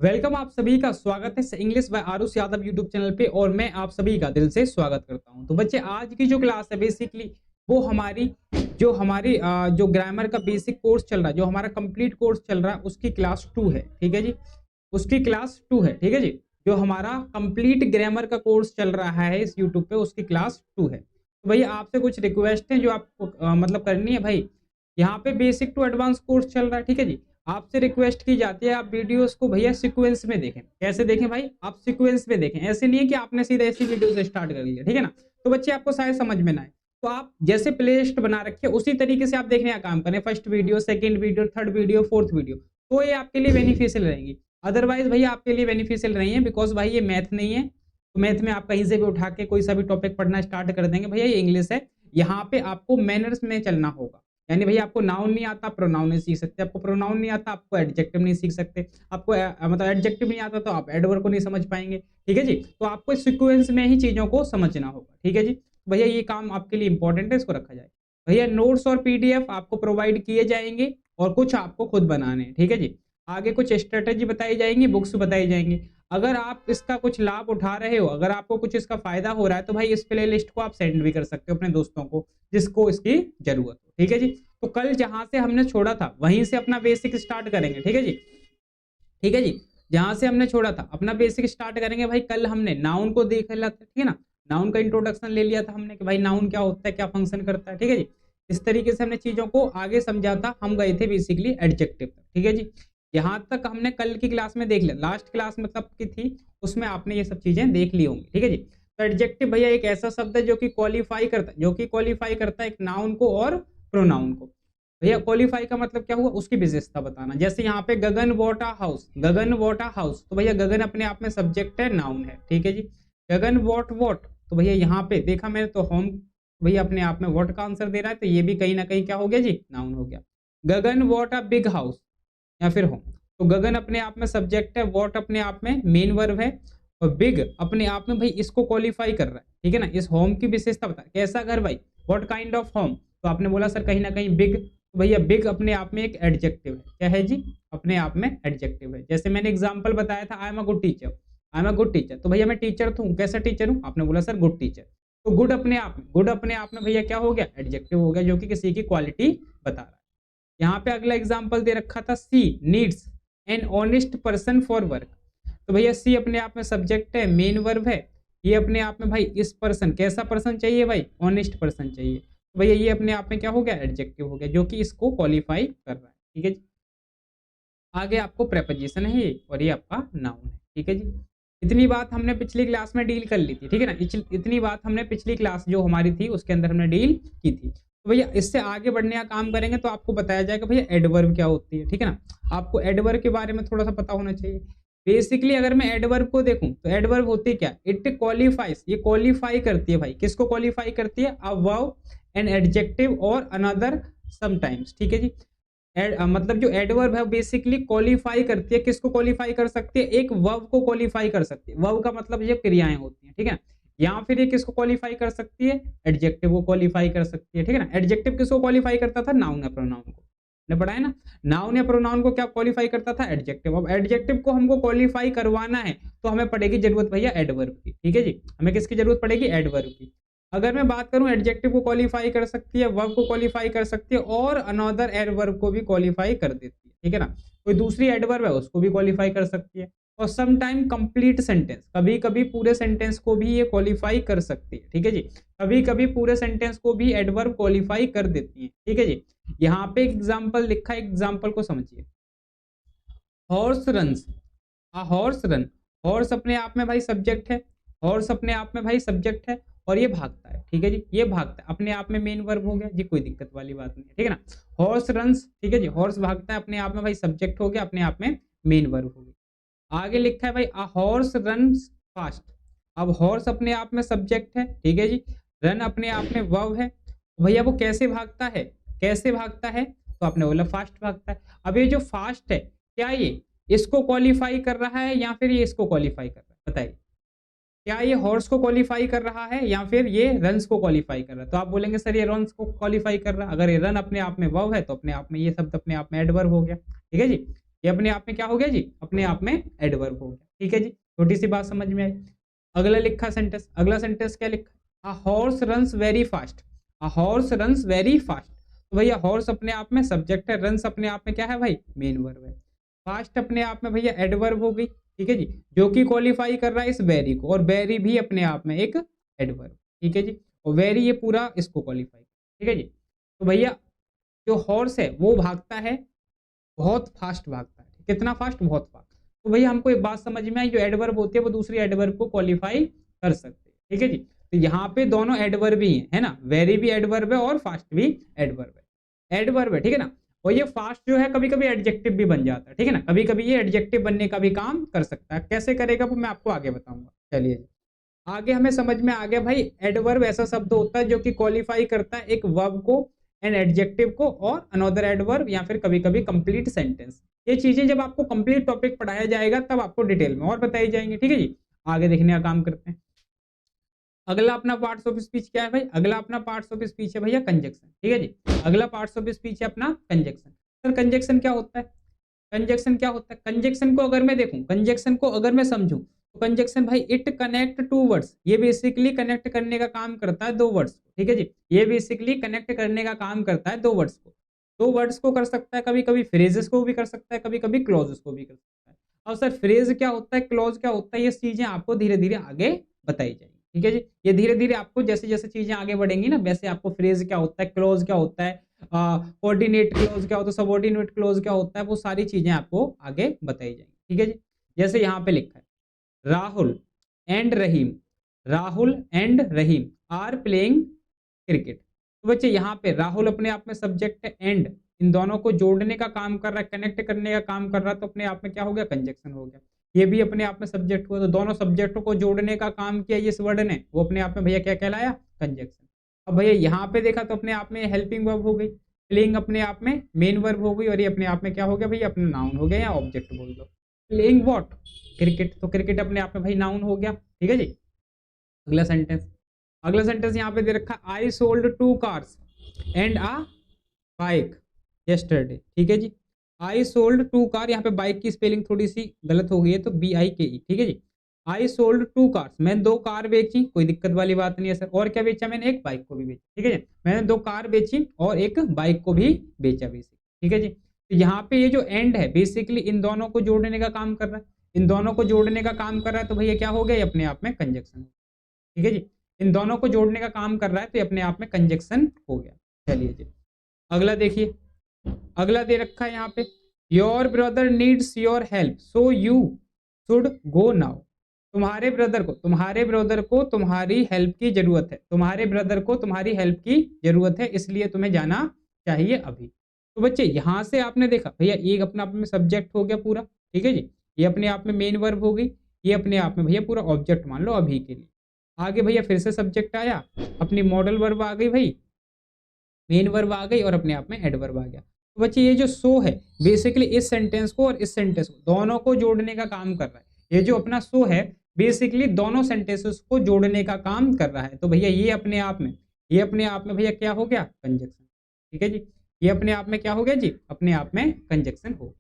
Welcome, आप सभी का स्वागत है English by Aarush Yadav YouTube channel पे और मैं आप सभी का दिल से स्वागत करता हूं। तो बच्चे, आज की जो क्लास है बेसिकली वो हमारी जो ग्रामर का बेसिक कोर्स चल रहा है, जो हमारा कंप्लीट कोर्स चल रहा है, उसकी क्लास 2 है। ठीक है जी, उसकी क्लास 2 है। ठीक है जी, जो हमारा कंप्लीट ग्रामर का कोर्स चल रहा है इस यूट्यूब पे, उसकी क्लास 2 है। तो भैया आपसे कुछ रिक्वेस्ट है जो आपको मतलब करनी है भाई। यहाँ पे बेसिक टू एडवांस कोर्स चल रहा है। ठीक है जी, आपसे रिक्वेस्ट की जाती है आप वीडियोस को भैया सीक्वेंस में देखें। कैसे देखें भाई? आप सीक्वेंस में देखें, ऐसे नहीं है कि आपने सीधा ऐसी वीडियो से स्टार्ट कर लिया। ठीक है ना? तो बच्चे आपको शायद समझ में ना आए, तो आप जैसे प्ले लिस्ट बना रखी है उसी तरीके से आप देखने का काम करें। First video, second video, third video, fourth video, तो ये आपके लिए बेनिफिशियल रहेंगी। अदरवाइज भैया आपके लिए बेनिफिशियल नहीं है, बिकॉज भाई ये मैथ नहीं है। तो मैथ में आप कहीं से भी उठा के कोई सा भी टॉपिक पढ़ना स्टार्ट कर देंगे। भैया ये इंग्लिश है, यहाँ पे आपको मैनर्स में चलना होगा। यानी भैया आपको नाउन नहीं आता, प्रोनाउन नहीं सीख सकते। आपको प्रोनाउन नहीं आता, आपको एडजेक्टिव नहीं सीख सकते। आपको मतलब एडजेक्टिव नहीं आता तो आप एडवर्ब को नहीं समझ पाएंगे। ठीक है जी, तो आपको सीक्वेंस में ही चीजों को समझना होगा। ठीक है जी, भैया ये काम आपके लिए इंपॉर्टेंट है, इसको रखा जाए। भैया नोट्स और पीडीएफ आपको प्रोवाइड किए जाएंगे और कुछ आपको खुद बनाने हैं। ठीक है जी, आगे कुछ स्ट्रेटेजी बताई जाएंगी, बुक्स बताई जाएंगी। अगर आप इसका कुछ लाभ उठा रहे हो, अगर आपको कुछ इसका फायदा हो रहा है, तो भाई इस प्ले लिस्ट को आप सेंड भी कर सकते हो अपने दोस्तों को जिसको इसकी जरूरत हो। ठीक है जी, तो कल जहां से हमने छोड़ा था वहीं से अपना बेसिक स्टार्ट करेंगे। ठीक है जी, ठीक है जी, जहां से हमने छोड़ा था अपना बेसिक स्टार्ट करेंगे। भाई कल हमने नाउन को देख लिया था, ठीक है ना? नाउन का इंट्रोडक्शन ले लिया था हमने कि भाई नाउन क्या होता है, क्या फंक्शन करता है। ठीक है जी, इस तरीके से हमने चीजों को आगे समझा था। हम गए थे बेसिकली एडजेक्टिव तक। ठीक है जी, यहाँ तक हमने कल की क्लास में देख लिया। लास्ट क्लास मतलब की थी, उसमें आपने ये सब चीजें देख ली होंगी। ठीक है जी, तो एडजेक्टिव भैया एक ऐसा शब्द है जो कि क्वालिफाई करता है एक नाउन को और प्रोनाउन को। भैया क्वालिफाई का मतलब क्या हुआ, उसकी विशेषता बताना। जैसे यहाँ पे Gagan what a house, Gagan what a house, तो भैया गगन अपने आप में सब्जेक्ट है, नाउन है। ठीक है जी, गगन वॉट, तो भैया यहाँ पे देखा मैंने तो होम भैया अपने आप में वॉट का आंसर दे रहा है, तो ये भी कहीं ना कहीं क्या हो गया जी, नाउन हो गया। गगन वॉट अ बिग हाउस या फिर होम, तो गगन अपने आप में सब्जेक्ट है, वॉट अपने आप में मेन वर्ब है, और बिग अपने आप में भाई इसको क्वालिफाई कर रहा है। ठीक है ना? इस होम की विशेषता बता, कैसा घर भाई, व्हाट काइंड ऑफ होम, तो आपने बोला सर कहीं ना कहीं बिग, तो भैया बिग अपने आप में एक एडजेक्टिव है। क्या है जी? अपने आप में एडजेक्टिव है। जैसे मैंने एग्जांपल बताया था, I am a good teacher, I am a good teacher, तो भैया मैं टीचर तो हूँ, कैसा टीचर हूँ, आपने बोला सर गुड टीचर, तो गुड अपने आप में भैया क्या हो गया, एडजेक्टिव हो गया, जो कि किसी की क्वालिटी बता रहा है। यहाँ पे अगला एग्जाम्पल दे रखा था, she needs an honest person for work, तो भैया सी अपने आप में सब्जेक्ट है, मेन वर्ब है। ये अपने आप में भाई इस पर्सन, कैसा पर्सन चाहिए भाई, ऑनेस्ट पर्सन चाहिए, तो भैया ये अपने आप में क्या हो गया, एडजेक्टिव हो गया, जो कि इसको क्वालिफाई कर रहा है। ठीक है जी, आगे आपको प्रेपोजिशन है ये, और ये आपका नाउन है। ठीक है जी, इतनी बात हमने पिछली क्लास में डील कर ली थी। ठीक है ना? इतनी बात हमने पिछली क्लास जो हमारी थी उसके अंदर हमने डील की थी। तो भैया इससे आगे बढ़ने का काम करेंगे तो आपको बताया जाएगा भैया एडवर्ब क्या होती है। ठीक है ना? आपको एडवर्ब के बारे में थोड़ा सा पता होना चाहिए। बेसिकली अगर मैं एडवर्ब को देखूं तो एडवर्ब होती है क्या, इट क्वालिफाइज, ये क्वालिफाई करती है भाई, किसको क्वालिफाई करती है, अ वर्ब एन एडजेक्टिव और अनदर समटाइम्स। ठीक है जी, मतलब जो एडवर्ब है बेसिकली क्वालिफाई करती है, किसको क्वालिफाई कर सकती है, एक वर्ब को क्वालिफाई कर सकती है। वर्ब का मतलब ये क्रियाएं होती हैं। ठीक है, या फिर ये किसको क्वालिफाई कर सकती है, एडजेक्टिव को क्वालिफाई कर सकती है। ठीक है ना? एडजेक्टिव किसको क्वालिफाई करता था, नाउन या प्रोनाउन को, ने पढ़ा है ना? नाउन या प्रोनाउन को क्या क्वालिफाई करता था, एडजेक्टिव। अब एडजेक्टिव को हमको क्वालिफाई करवाना है तो हमें पड़ेगी जरूरत भैया एडवर्ब की। ठीक है जी, हमें किसकी जरूरत पड़ेगी, एडवर्ब की। अगर मैं बात करूं, एडजेक्टिव को क्वालिफाई कर सकती है, वर्ब को क्वालिफाई कर सकती है, और अनदर एडवर्ब को भी क्वालिफाई कर देती है। ठीक है ना? कोई दूसरी एडवर्ब है उसको भी क्वालिफाई कर सकती है, और सम टाइम कंप्लीट सेंटेंस, कभी कभी पूरे सेंटेंस को भी ये क्वालिफाई कर सकती है। ठीक है जी, कभी कभी पूरे सेंटेंस को भी एडवर्ब क्वालिफाई कर देती है। ठीक है जी, यहाँ पे एग्जाम्पल लिखा है, एग्जाम्पल को समझिए। Horse runs, horse run, horse अपने आप में भाई सब्जेक्ट है, हॉर्स अपने आप में भाई सब्जेक्ट है, और ये भागता है। ठीक है जी, ये भागता है, अपने आप में मेन वर्ब हो गया जी, कोई दिक्कत वाली बात नहीं है। ठीक है ना? हॉर्स रन्स, ठीक है जी, हॉर्स भागता है, अपने आप में भाई सब्जेक्ट हो गया, अपने आप में मेन वर्ब हो गया। आगे लिखा है भाई अ हॉर्स रन्स फास्ट, अब हॉर्स अपने आप में सब्जेक्ट है। ठीक है जी, रन अपने आप में वर्ब है। भैया वो कैसे भागता है, कैसे भागता है, तो आपने बोला फास्ट भागता है। अब ये जो फास्ट है, क्या ये इसको क्वालिफाई कर रहा है या फिर ये इसको क्वालिफाई कर रहा है, बताइए। क्या ये हॉर्स को क्वालिफाई कर रहा है या फिर ये रन्स को क्वालिफाई कर रहा है? तो आप बोलेंगे सर ये रन्स को क्वालिफाई कर रहा है। अगर ये रन अपने आप में वर्ब है तो अपने आप में ये शब्द अपने आप में एडवर्ब हो गया। ठीक है जी, ये अपने आप में क्या हो गया जी, अपने आप में एडवर्ब हो गया। ठीक है जी, छोटी सी बात समझ में आई। अगला लिखा सेंटेंस, अगला सेंटेंस क्या लिखा, a horse runs very fast, a horse runs very fast. तो भैया हॉर्स अपने आप में सब्जेक्ट है, रन्स अपने आप में क्या है भाई, मेन वर्ब है। फास्ट अपने आप में भैया एडवर्ब हो गई। ठीक है जी, जो कि क्वालिफाई कर रहा है इस वेरी को, और वेरी भी अपने आप में एक एडवर्ब। ठीक है जी, और वेरी ये पूरा इसको क्वालिफाई। ठीक है जी, तो भैया जो हॉर्स है वो भागता है, बहुत फास्ट भागता है। कितना फास्ट, बहुत फास्ट। तो भैया हमको एक बात समझ में आई, जो एडवर्ब होती है वो दूसरी एडवर्ब को क्वालिफाई कर सकते हैं। ठीक है जी, तो यहाँ पे दोनों एडवर्ब ही है ना, वेरी भी एडवर्ब है और फास्ट भी एडवर्ब है, एडवर्ब है। ठीक है ना, और ये फास्ट जो है कभी कभी एडजेक्टिव भी बन जाता है। ठीक है ना, कभी कभी ये एडजेक्टिव बनने का भी काम कर सकता है। कैसे करेगा वो मैं आपको आगे बताऊंगा। चलिए जी, आगे हमें समझ में आ गया भाई, एडवर्ब ऐसा शब्द होता है जो कि क्वालिफाई करता है एक वर्ब को, एन एडजेक्टिव को, और अनदर एडवर्ब, या फिर कभी कभी कंप्लीट सेंटेंस। ये चीजें जब आपको कंप्लीट टॉपिक पढ़ाया जाएगा तब आपको डिटेल में और बताई जाएंगे। ठीक है जी, आगे देखने का काम करते हैं। अगला अपना पार्ट्स ऑफ स्पीच क्या है भाई, अगला अपना पार्ट्स ऑफ स्पीच है भैया कंजक्शन। ठीक है जी, अगला पार्ट्स ऑफ स्पीच है अपना कंजक्शन। सर कंजक्शन क्या होता है, कंजक्शन क्या होता है, कंजक्शन को अगर मैं देखूं, कंजक्शन को अगर मैं समझूं, तो कंजक्शन भाई इट कनेक्ट टू वर्ड्स, ये बेसिकली कनेक्ट करने का काम करता है दो वर्ड्स को। ठीक है जी, ये बेसिकली कनेक्ट करने का काम करता है दो वर्ड्स को। दो वर्ड्स को कर सकता है, कभी कभी फ्रेजेस को भी कर सकता है, कभी कभी क्लॉजेस को भी कर सकता है। और सर फ्रेज क्या होता है, क्लॉज क्या होता है, ये चीजें आपको धीरे धीरे आगे बताई जाएंगी। ठीक है जी, ये धीरे धीरे आपको जैसे जैसे चीजें आगे बढ़ेंगी ना, वैसे आपको फ्रेज क्या होता है, क्लॉज क्या होता है, कोऑर्डिनेट क्लॉज क्या होता है, सबऑर्डिनेट क्लॉज क्या होता है, वो सारी चीजें आपको आगे बताई जाएंगी। ठीक है जी, जैसे यहाँ पे लिखा है Rahul and Rahim, Rahul and Rahim are playing cricket. तो बच्चे यहाँ पे राहुल अपने आप में सब्जेक्ट है, एंड इन दोनों को जोड़ने का काम कर रहा है, कनेक्ट करने का काम कर रहा है, तो अपने आप में क्या हो गया, कंजक्शन हो गया। ये भी अपने आप में सब्जेक्ट हुआ, तो दोनों सब्जेक्टों को जोड़ने का काम किया इस वर्ड ने, वो अपने आप में भैया क्या कहलाया, कंजक्शन। अब भैया यहाँ पे देखा तो अपने आप में हेल्पिंग वर्ब हो गई, प्लेइंग अपने आप में मेन वर्ब हो गई, और ये अपने आप में क्या हो गया भैया, अपना नाउन हो गया या ऑब्जेक्ट बोल दो। प्लेइंग व्हाट, क्रिकेट, तो क्रिकेट अपने आप में भाई नाउन हो गया। ठीक है जी, अगला सेंटेंस, अगला सेंटेंस यहाँ पे दे रखा, I sold 2 cars and a bike yesterday. ठीक है जी, आई सोल्ड 2 कार, यहाँ पे बाइक की स्पेलिंग थोड़ी सी गलत हो गई है, तो BIKE। ठीक है जी, आई सोल्ड 2 कार्स, मैंने 2 कार बेची, कोई दिक्कत वाली बात नहीं है सर। और क्या बेचा मैंने, एक बाइक को भी बेचा। ठीक है जी, मैंने 2 कार बेची और एक बाइक को भी बेचा बेसिक। ठीक है जी, तो यहाँ पे ये जो एंड है बेसिकली इन दोनों को जोड़ने का काम कर रहा है, इन दोनों को जोड़ने का काम कर रहा है, तो भैया क्या हो गया, ये अपने आप में कंजक्शन। ठीक है जी, इन दोनों को जोड़ने का काम कर रहा है, तो ये अपने आप में कंजक्शन हो गया। चलिए जी, अगला देखिए, अगला दे रखा है यहाँ पे, your brother needs your help so you should go now. तुम्हारे ब्रदर को, तुम्हारे ब्रदर को तुम्हारी हेल्प की जरूरत है, तुम्हारे ब्रदर को तुम्हारी हेल्प की जरूरत है, इसलिए तुम्हें जाना चाहिए अभी। तो बच्चे यहाँ से आपने देखा भैया एक अपने आप में सब्जेक्ट हो गया पूरा। ठीक है जी, ये अपने आप में मेन वर्ब हो गई, ये अपने आप में भैया पूरा ऑब्जेक्ट मान लो अभी के लिए। आगे भैया फिर से सब्जेक्ट आया, अपनी मॉडल वर्ब आ गई भाई, मेन वर्ब आ गई, और अपने आप में एडवर्ब आ गया। तो बच्चे ये जो सो है बेसिकली इस सेंटेंस को और इस सेंटेंस को दोनों को जोड़ने का काम कर रहा है। ये जो अपना सो है बेसिकली दोनों सेंटेंसेस को जोड़ने का काम कर रहा है, तो भैया ये अपने आप में, ये अपने आप में भैया क्या हो गया, कंजक्शन। ठीक है जी, ये अपने आप में क्या हो गया जी, अपने आप में कंजक्शन हो गया।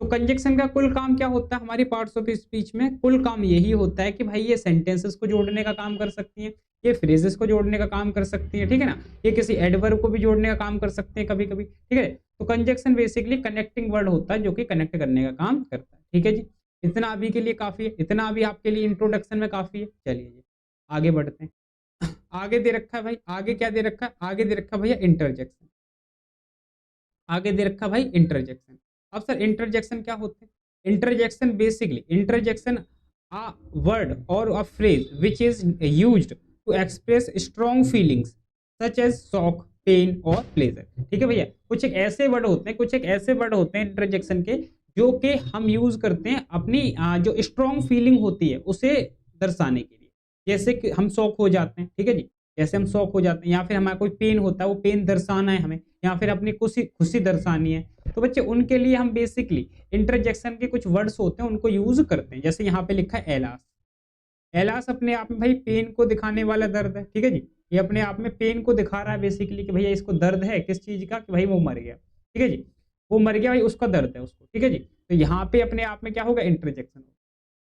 तो कंजक्शन का कुल काम क्या होता है हमारी पार्ट्स ऑफ स्पीच में, कुल काम यही होता है कि भाई ये सेंटेंसेस को जोड़ने का काम कर सकती हैं, ये फ्रेजेस को जोड़ने का काम कर सकती हैं। ठीक है ना, ये किसी एडवर्ब को भी जोड़ने का काम कर सकते हैं कभी कभी। ठीक है, तो कंजक्शन बेसिकली कनेक्टिंग वर्ड होता है जो कि कनेक्ट करने का काम करता है। ठीक है जी, इतना अभी के लिए काफी है, इतना अभी आपके लिए इंट्रोडक्शन में काफी है। चलिए जी आगे बढ़ते हैं। आगे दे रखा है भाई, आगे क्या दे रखा है, आगे दे रखा है भैया इंटरजेक्शन, आगे दे रखा भाई इंटरजेक्शन। अब सर इंटरजेक्शन क्या होते हैं, interjection basically interjection a word और a phrase which is used to express strong feelings such as shock, pain और प्लेजर। ठीक है भैया, कुछ एक ऐसे वर्ड होते हैं, कुछ एक ऐसे वर्ड होते हैं इंटरजेक्शन के जो कि हम यूज करते हैं अपनी जो स्ट्रॉन्ग फीलिंग होती है उसे दर्शाने के लिए। जैसे कि हम शॉक हो जाते हैं, ठीक है जी, जैसे हम शॉक हो जाते हैं, या फिर हमारा कोई पेन होता है, वो पेन दर्शाना है हमें, या फिर अपनी खुशी खुशी दर्शानी है, तो बच्चे उनके लिए हम बेसिकली इंटरजेक्शन के कुछ वर्ड्स होते हैं उनको यूज करते हैं। जैसे यहाँ पे लिखा है एलास, एलास अपने आप में भाई पेन को दिखाने वाला दर्द है। ठीक है जी, ये अपने आप में पेन को दिखा रहा है बेसिकली कि भैया इसको दर्द है किस चीज का, कि भाई वो मर गया। ठीक है जी, वो मर गया भाई, उसका दर्द है उसको। ठीक है जी, तो यहाँ पे अपने आप में क्या होगा, इंटरजेक्शन होगा।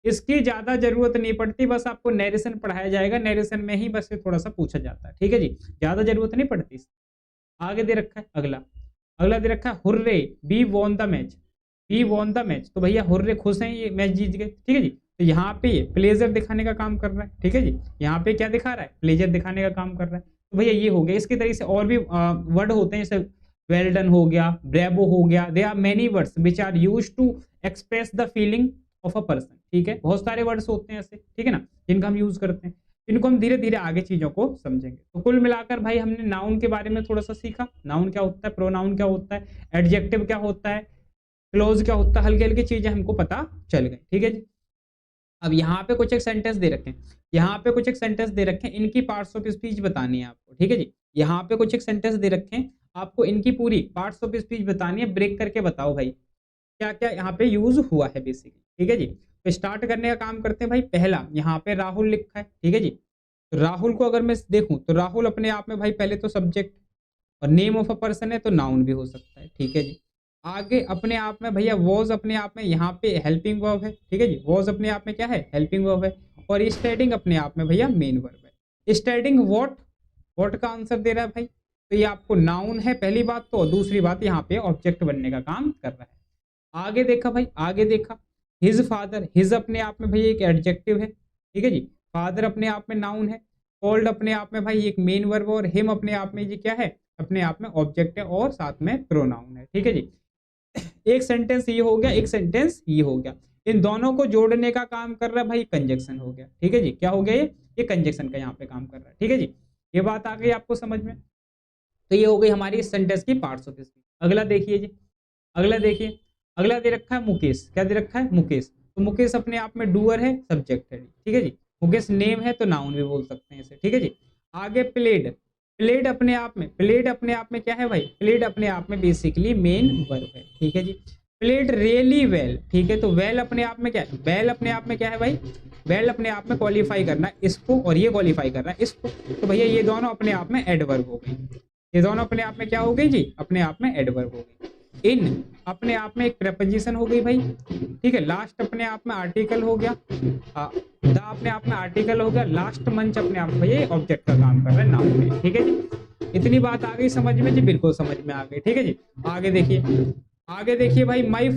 इसकी ज्यादा जरूरत नहीं पड़ती, बस आपको नरेशन पढ़ाया जाएगा, नरेशन में ही बस थोड़ा सा पूछा जाता है, ठीक है जी, ज्यादा जरूरत नहीं पड़ती। आगे दे रखा है अगला, अगला दे रखा है hurray we won the match, we won the match, तो भैया हुर्रे खुश हैं, ये मैच जीत गए, ठीक है जी। तो यहाँ पे ये प्लेजर दिखाने का काम कर रहा है, ठीक है जी, यहाँ पे क्या दिखा रहा है, प्लेजर दिखाने का काम कर रहा है। तो भैया ये हो गया। इसके तरीके से और भी वर्ड होते हैं, जैसे वेल डन हो गया, ब्रेवो हो गया, they are many words which are used to express the feeling of a person, ठीक है, बहुत सारे वर्ड्स होते हैं ऐसे, ठीक है ना, जिनका हम यूज करते हैं। इनको हम धीरे धीरे आगे चीजों को समझेंगे। तो कुल मिलाकर भाई हमने नाउन के बारे में थोड़ा सा सीखा, नाउन क्या होता है, प्रोनाउन क्या होता है, एडजेक्टिव क्या होता है, क्लोज क्या होता है, हल्की हल्की चीजें हमको पता चल गई, ठीक है जी। अब यहाँ पे कुछ एक सेंटेंस दे रखे हैं, यहाँ पे कुछ एक सेंटेंस दे रखे हैं, इनकी पार्ट्स ऑफ स्पीच बतानी है आपको, ठीक है जी। यहाँ पे कुछ एक सेंटेंस दे रखे हैं, आपको इनकी पूरी पार्ट्स ऑफ स्पीच बतानी है, ब्रेक करके बताओ भाई क्या क्या यहाँ पे यूज हुआ है बेसिकली, ठीक है जी। तो स्टार्ट करने का काम करते हैं भाई। पहला यहाँ पे राहुल लिखा है, ठीक है जी। तो राहुल को अगर मैं देखूं तो राहुल अपने आप में भाई पहले तो सब्जेक्ट और नेम ऑफ अ पर्सन है, तो नाउन भी हो सकता है, ठीक है जी। आगे अपने आप में भैया वॉज अपने आप में यहाँ पे हेल्पिंग वर्ब है, ठीक है जी, वॉज अपने आप में क्या है, हेल्पिंग वर्ब है। और स्टैटिंग अपने आप में भैया मेन वर्ब है। स्टैटिंग व्हाट, व्हाट का आंसर दे रहा है भाई, तो ये आपको नाउन है पहली बात तो, और दूसरी बात यहाँ पे ऑब्जेक्ट बनने का काम कर रहा है। आगे देखा भाई, आगे देखा हिज फादर, हिज अपने आप में भैया एक एडजेक्टिव है, ठीक है जी। फादर अपने आप में नाउन है, कॉल्ड अपने आप में भाई एक मेन वर्ब, और हिम अपने आप में ये क्या है, अपने आप में ऑब्जेक्ट है और साथ में प्रोनाउन है, ठीक है जी। एक सेंटेंस ये हो गया, एक सेंटेंस ये हो गया, इन दोनों को जोड़ने का काम कर रहा है भाई कंजक्शन हो गया, ठीक है जी। क्या हो गया, ये कंजक्शन का यहाँ पे काम कर रहा है, ठीक है जी। ये बात आ गई आपको समझ में। तो ये हो गई हमारी इस सेंटेंस की पार्ट्स ऑफ स्पीच। अगला देखिए जी, अगला देखिए, अगला दे रखा है मुकेश, क्या दे रखा है, मुकेश। तो मुकेश अपने आप में डूअर है, सब्जेक्ट है, ठीक है जी। मुकेश नेम है तो नाउन भी बोल सकते हैं इसे, ठीक है जी। आगे प्लेड, प्लेड अपने आप में, प्लेड अपने आप में क्या है भाई, प्लेड अपने आप में बेसिकली मेन वर्ब है, ठीक है जी। प्लेड रियली वेल, ठीक है, तो वेल अपने आप में क्या है, वेल अपने आप में क्या है भाई, वेल अपने आप में क्वालिफाई करना है इसको, और ये क्वालिफाई करना है इसको, तो भैया ये दोनों अपने आप में एडवर्ब हो गई, ये दोनों अपने आप में क्या हो गई जी, अपने आप में एडवर्ब हो गई। इन अपने आप में एक प्रेपोजिशन हो गई भाई, ठीक है। लास्ट अपने आप में आर्टिकल हो गया, द अपने आप में आर्टिकल हो गया। लास्ट मंच अपने आप में ये ऑब्जेक्ट का काम कर रहा है नाउन में, ठीक है जी। इतनी बात आ गई समझ में जी, बिल्कुल समझ में आ गई, ठीक है जी। आगे देखिए, आगे देखिए भाई, my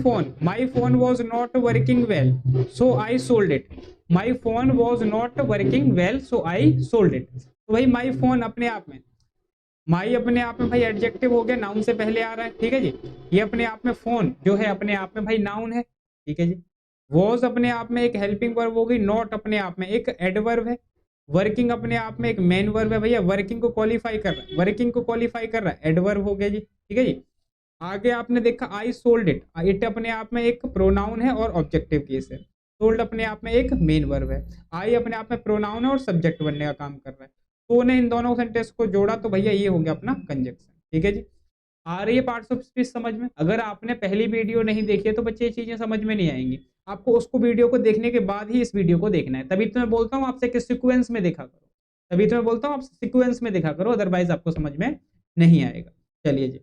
phone was not working well so I sold it, my phone was not working well so I sold it. तो भाई माई फोन अपने आप में, माई अपने आप में भाई एडजेक्टिव हो गया, नाउन से पहले आ रहा है, ठीक है जी। ये अपने आप में फोन जो है अपने आप में भाई नाउन है, ठीक है जी। वॉज अपने आप में एक हेल्पिंग वर्ब हो गई, नॉट अपने आप में एक एडवर्ब है, वर्किंग अपने आप में एक मेन वर्ब है भैया, वर्किंग को क्वालिफाई कर रहा है, वर्किंग को क्वालिफाई कर रहा है, एडवर्ब हो गया जी, ठीक है जी। आगे आपने देखा आई सोल्ड इट, इट अपने आप में एक प्रोनाउन है और ऑब्जेक्टिव केस है, सोल्ड अपने आप में एक मेन वर्ब है, आई अपने आप में प्रोनाउन है और सब्जेक्ट बनने का काम कर रहा है। तो ने इन दोनों सेंटेंस को जोड़ा तो भैया ये हो गया अपना कंजक्शन, ठीक है जी। आ रही है पार्ट्स ऑफ स्पीच समझ में। अगर आपने पहली वीडियो नहीं देखी है तो बच्चे ये चीजें समझ में नहीं आएंगी, आपको उसको वीडियो को देखने के बाद ही इस वीडियो को देखना है। तभी तो मैं बोलता हूँ आपसे कि सीक्वेंस में देखा करो, तभी तो मैं बोलता हूँ आप सीक्वेंस में देखा करो, अदरवाइज आपको समझ में नहीं आएगा। चलिए जी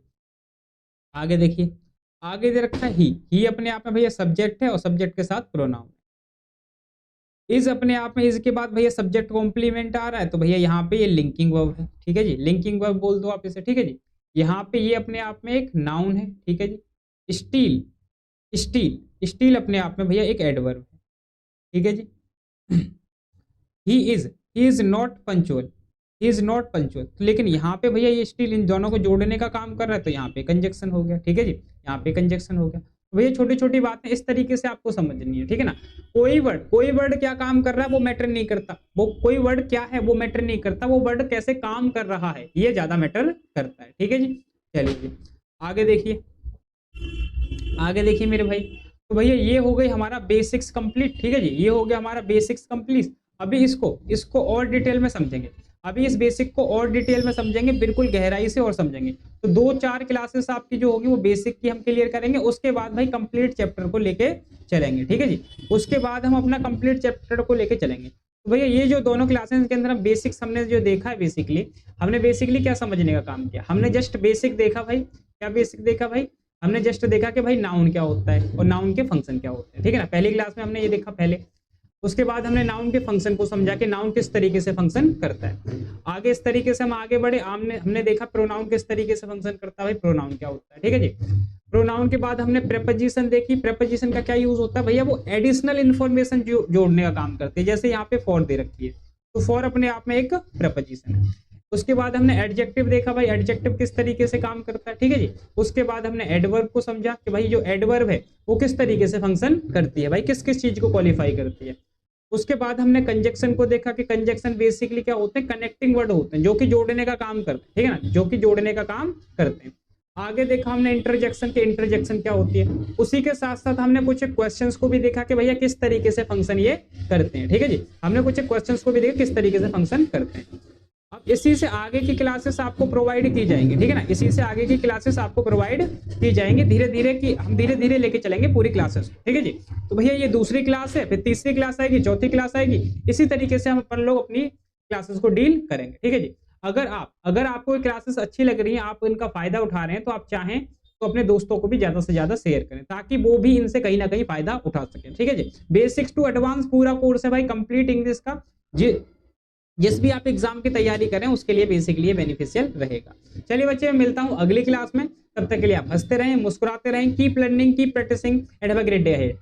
आगे देखिए, आगे दे रखा है ही अपने आप में भैया सब्जेक्ट है और सब्जेक्ट के साथ प्रोनाउन। इज अपने आप में, इज के बाद भैया सब्जेक्ट कॉम्प्लीमेंट आ रहा है तो भैया यहाँ पे ये लिंकिंग वर्ब है, ठीक है जी, लिंकिंग वर्ब बोल दो आप इसे, ठीक है जी। यहाँ पे ये अपने आप में एक नाउन है, ठीक है जी। स्टील, स्टील, स्टील अपने आप में भैया एक एडवर्ब है, ठीक है जी। He is not punctual, he is not punctual, लेकिन यहाँ पे भैया ये स्टील इन दोनों को जोड़ने का काम कर रहा है तो यहाँ पे कंजक्शन हो गया, ठीक है जी, यहाँ पे कंजक्शन हो गया। तो भैया छोटी छोटी बातें इस तरीके से आपको समझनी है, ठीक है ना। कोई वर्ड क्या काम कर रहा है वो मैटर नहीं करता, वो कोई वर्ड क्या है वो मैटर नहीं करता, वो वर्ड कैसे काम कर रहा है ये ज्यादा मैटर करता है, ठीक है जी। चलिए जी आगे देखिए, आगे देखिए मेरे भाई। तो भैया ये हो गई हमारा बेसिक्स कंप्लीट, ठीक है जी, ये हो गया हमारा बेसिक्स कंप्लीट। अभी इसको और डिटेल में समझेंगे, अभी इस बेसिक को और डिटेल में समझेंगे, बिल्कुल गहराई से और समझेंगे। तो 2-4 क्लासेस आपकी जो होगी वो बेसिक की हम क्लियर करेंगे, उसके बाद भाई कंप्लीट चैप्टर को लेके चलेंगे, ठीक है जी। उसके बाद हम अपना कंप्लीट चैप्टर को लेके चलेंगे। तो भैया ये जो दोनों क्लासेस के अंदर हम बेसिक्स हमने जो देखा है, बेसिकली हमने बेसिकली क्या समझने का काम किया, हमने जस्ट बेसिक देखा भाई। क्या बेसिक देखा भाई, हमने जस्ट देखा कि भाई नाउन क्या होता है और नाउन के फंक्शन क्या होते हैं, ठीक है ना, पहली क्लास में हमने ये देखा पहले। उसके बाद हमने नाउन के फंक्शन को समझा कि नाउन किस तरीके से फंक्शन करता है। आगे इस तरीके से हम आगे बढ़े, हमने देखा प्रोनाउन किस तरीके से फंक्शन करता है, भाई प्रोनाउन क्या होता है, ठीक है जी। प्रोनाउन के बाद हमने प्रेपोजिशन देखी। प्रेपोजिशन का क्या यूज होता है भैया, वो एडिशनल इंफॉर्मेशन जोड़ने का काम करते हैं। जैसे यहाँ पे फॉर दे रखी है तो फॉर अपने आप में एक प्रेपोजिशन है। उसके बाद हमने एडजेक्टिव देखा, भाई एडजेक्टिव किस तरीके से काम करता है, ठीक है जी। उसके बाद हमने एडवर्ब को समझा कि भाई जो एडवर्ब है वो किस तरीके से फंक्शन करती है, भाई किस किस चीज को क्वालिफाई करती है। उसके बाद हमने कंजक्शन को देखा कि कंजक्शन बेसिकली क्या होते हैं, कनेक्टिंग वर्ड होते हैं जो कि जोड़ने का काम करते हैं, ठीक है ना, जो कि जोड़ने का काम करते हैं। आगे देखा हमने इंटरजेक्शन के, इंटरजेक्शन क्या होती है। उसी के साथ साथ हमने कुछ क्वेश्चंस को भी देखा कि भैया किस तरीके से फंक्शन ये करते हैं, ठीक है जी। हमने कुछ क्वेश्चंस को भी देखा किस तरीके से फंक्शन करते हैं। अब इसी से आगे की क्लासेस आपको प्रोवाइड की जाएंगी, ठीक है ना, इसी से आगे की क्लासेस आपको प्रोवाइड की जाएंगी धीरे धीरे, की हम धीरे धीरे लेके चलेंगे पूरी क्लासेस को, ठीक है जी। तो भैया ये दूसरी क्लास है, फिर तीसरी क्लास आएगी, चौथी क्लास आएगी, इसी तरीके से हम अपन लोग अपनी क्लासेस को डील करेंगे, ठीक है जी। अगर आपको ये क्लासेस अच्छी लग रही हैं, आप इनका फायदा उठा रहे हैं, तो आप चाहें तो अपने दोस्तों को भी ज्यादा से ज्यादा शेयर करें ताकि वो भी इनसे कहीं ना कहीं फायदा उठा सके, ठीक है जी। बेसिक्स टू एडवांस पूरा कोर्स है भाई, कंप्लीट इंग्लिश का। जिस भी आप एग्जाम की तैयारी करें उसके लिए बेसिकली बेनिफिशियल रहेगा। चलिए बच्चे, मैं मिलता हूं अगली क्लास में, तब तक के लिए आप हंसते रहें, मुस्कुराते रहें, keep learning, keep practising and have a great day ahead.